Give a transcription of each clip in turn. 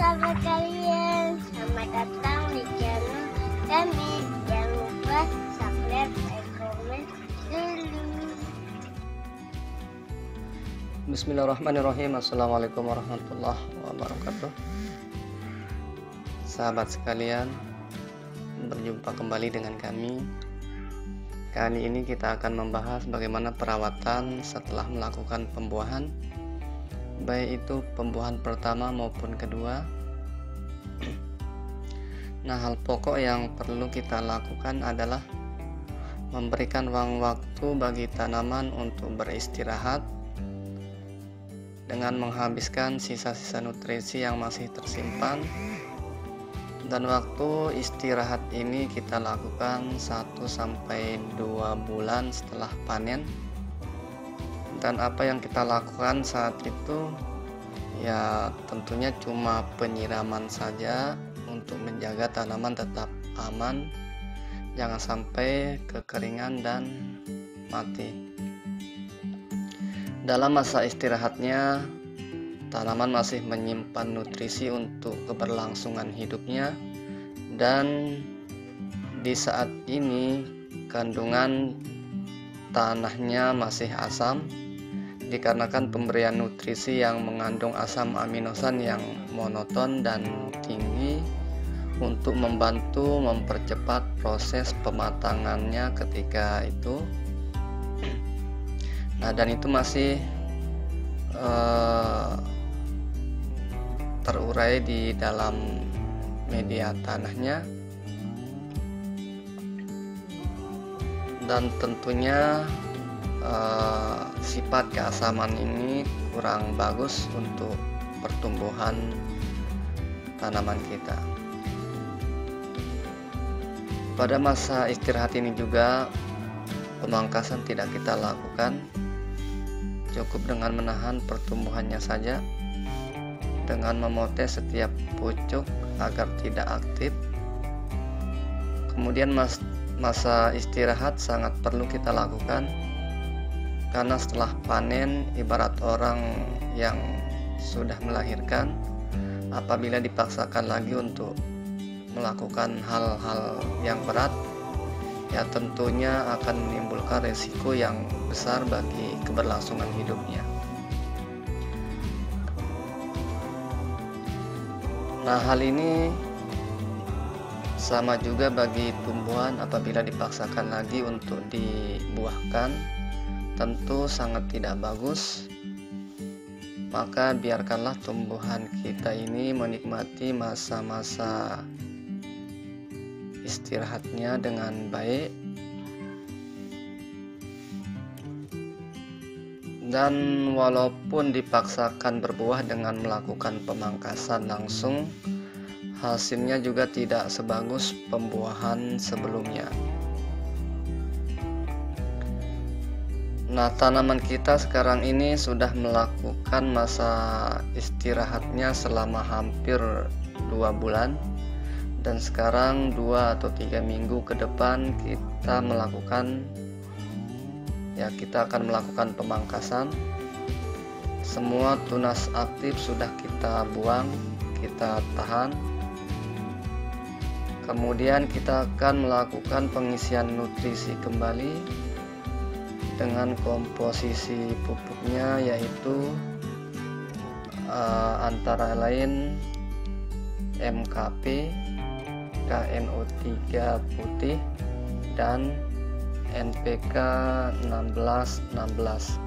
Sahabat kalian, selamat datang di channel kami. Jangan lupa subscribe, like, komen dulu. Bismillahirrahmanirrahim. Assalamualaikum warahmatullahi wabarakatuh. Sahabat sekalian, berjumpa kembali dengan kami. Kali ini kita akan membahas bagaimana perawatan setelah melakukan pembuahan, baik itu pembuahan pertama maupun kedua. Nah, hal pokok yang perlu kita lakukan adalah memberikan ruang waktu bagi tanaman untuk beristirahat dengan menghabiskan sisa-sisa nutrisi yang masih tersimpan. Dan waktu istirahat ini kita lakukan 1-2 bulan setelah panen. Dan apa yang kita lakukan saat itu ya tentunya cuma penyiraman saja untuk menjaga tanaman tetap aman, jangan sampai kekeringan dan mati. Dalam masa istirahatnya, tanaman masih menyimpan nutrisi untuk keberlangsungan hidupnya, dan di saat ini kandungan tanahnya masih asam dikarenakan pemberian nutrisi yang mengandung asam aminosan yang monoton dan tinggi untuk membantu mempercepat proses pematangannya ketika itu. Nah, dan itu masih terurai di dalam media tanahnya, dan tentunya sifat keasaman ini kurang bagus untuk pertumbuhan tanaman kita. Pada masa istirahat ini juga pemangkasan tidak kita lakukan, cukup dengan menahan pertumbuhannya saja dengan memote setiap pucuk agar tidak aktif. Kemudian masa istirahat sangat perlu kita lakukan, karena setelah panen ibarat orang yang sudah melahirkan, apabila dipaksakan lagi untuk melakukan hal-hal yang berat, ya tentunya akan menimbulkan resiko yang besar bagi keberlangsungan hidupnya. Nah, hal ini sama juga bagi tumbuhan. Apabila dipaksakan lagi untuk dibuahkan, tentu sangat tidak bagus. Maka biarkanlah tumbuhan kita ini menikmati masa-masa istirahatnya dengan baik, dan walaupun dipaksakan berbuah dengan melakukan pemangkasan langsung, hasilnya juga tidak sebagus pembuahan sebelumnya. Nah, tanaman kita sekarang ini sudah melakukan masa istirahatnya selama hampir 2 bulan, dan sekarang 2 atau 3 minggu ke depan kita akan melakukan pemangkasan. Semua tunas aktif sudah kita buang, kita tahan. Kemudian kita akan melakukan pengisian nutrisi kembali dengan komposisi pupuknya, yaitu antara lain MKP, KNO3 putih, dan NPK 1616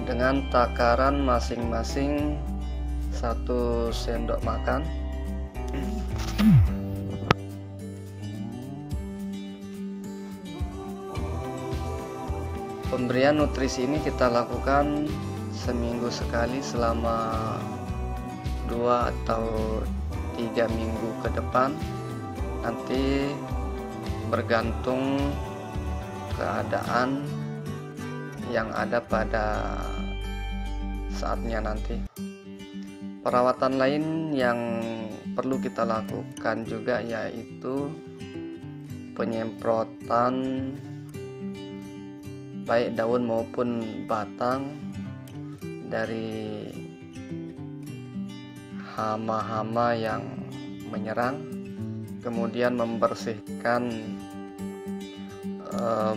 dengan takaran masing-masing 1 sendok makan. Pemberian nutrisi ini kita lakukan seminggu sekali selama 2 atau 3 minggu ke depan. Nanti bergantung keadaan yang ada pada saatnya nanti. Perawatan lain yang perlu kita lakukan juga yaitu penyemprotan baik daun maupun batang dari hama-hama yang menyerang, kemudian membersihkan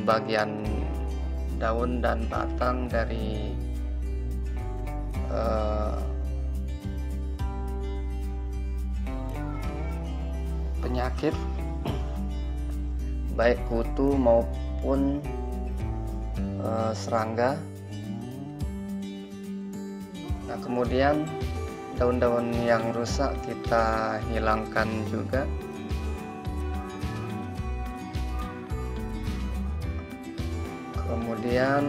bagian daun dan batang dari penyakit baik kutu maupun serangga. Nah, kemudian daun-daun yang rusak kita hilangkan juga. Kemudian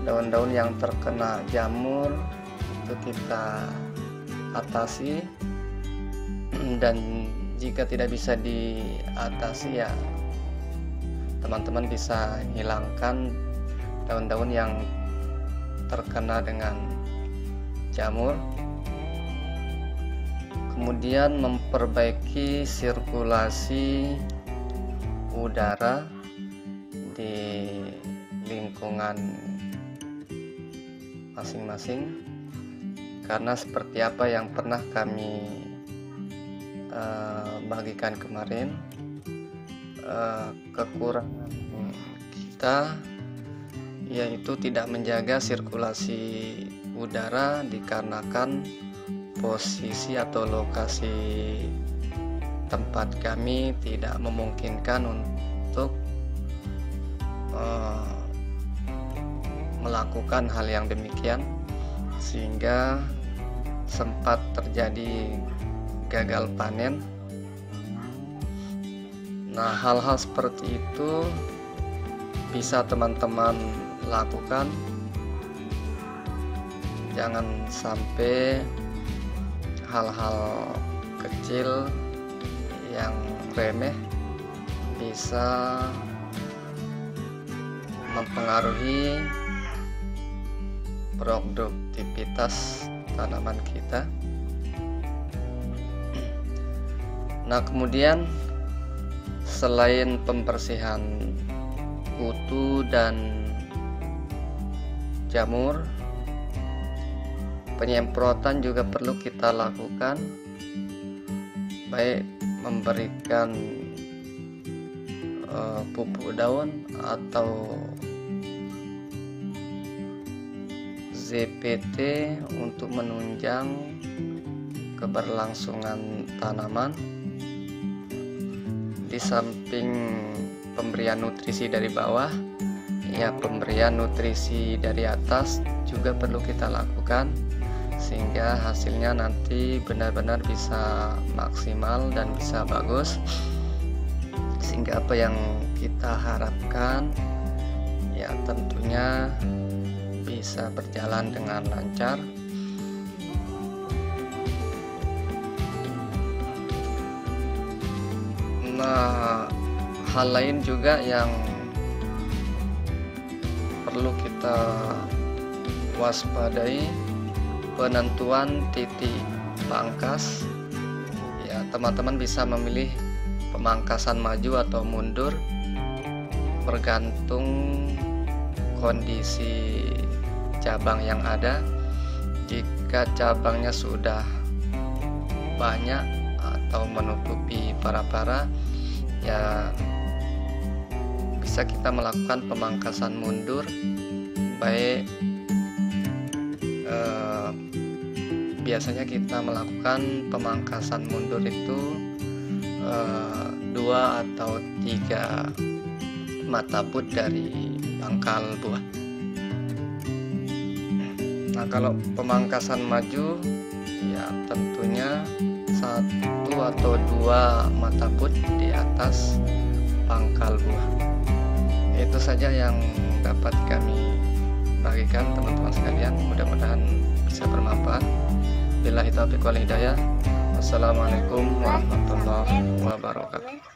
daun-daun yang terkena jamur itu kita atasi, dan jika tidak bisa diatasi ya teman-teman bisa hilangkan daun-daun yang terkena dengan jamur. Kemudian memperbaiki sirkulasi udara di lingkungan masing-masing, karena seperti apa yang pernah kami bagikan kemarin, kekurangan kita yaitu tidak menjaga sirkulasi udara dikarenakan posisi atau lokasi tempat kami tidak memungkinkan untuk melakukan hal yang demikian, sehingga sempat terjadi gagal panen. Nah, hal-hal seperti itu bisa teman-teman lakukan. Jangan sampai hal-hal kecil yang remeh bisa mempengaruhi produktivitas tanaman kita. Nah, kemudian selain pembersihan kutu dan jamur, penyemprotan juga perlu kita lakukan, baik memberikan pupuk daun atau ZPT untuk menunjang keberlangsungan tanaman. Di samping pemberian nutrisi dari bawah, ya pemberian nutrisi dari atas juga perlu kita lakukan, sehingga hasilnya nanti benar-benar bisa maksimal dan bisa bagus, sehingga apa yang kita harapkan ya tentunya bisa berjalan dengan lancar. Nah, hal lain juga yang perlu kita waspadai, penentuan titik pangkas. Ya, teman-teman bisa memilih pemangkasan maju atau mundur bergantung kondisi cabang yang ada. Jika cabangnya sudah banyak atau menutupi para-para, ya bisa kita melakukan pemangkasan mundur, baik biasanya kita melakukan pemangkasan mundur itu 2 atau 3 mata bud dari pangkal buah. Nah, kalau pemangkasan maju ya tentunya 1 atau 2 mata bud di atas pangkal buah. Itu saja yang dapat kami bagikan teman-teman sekalian, mudah-mudahan bisa bermanfaat. Billahi taufiq wal hidayah. Wassalamualaikum warahmatullahi wabarakatuh.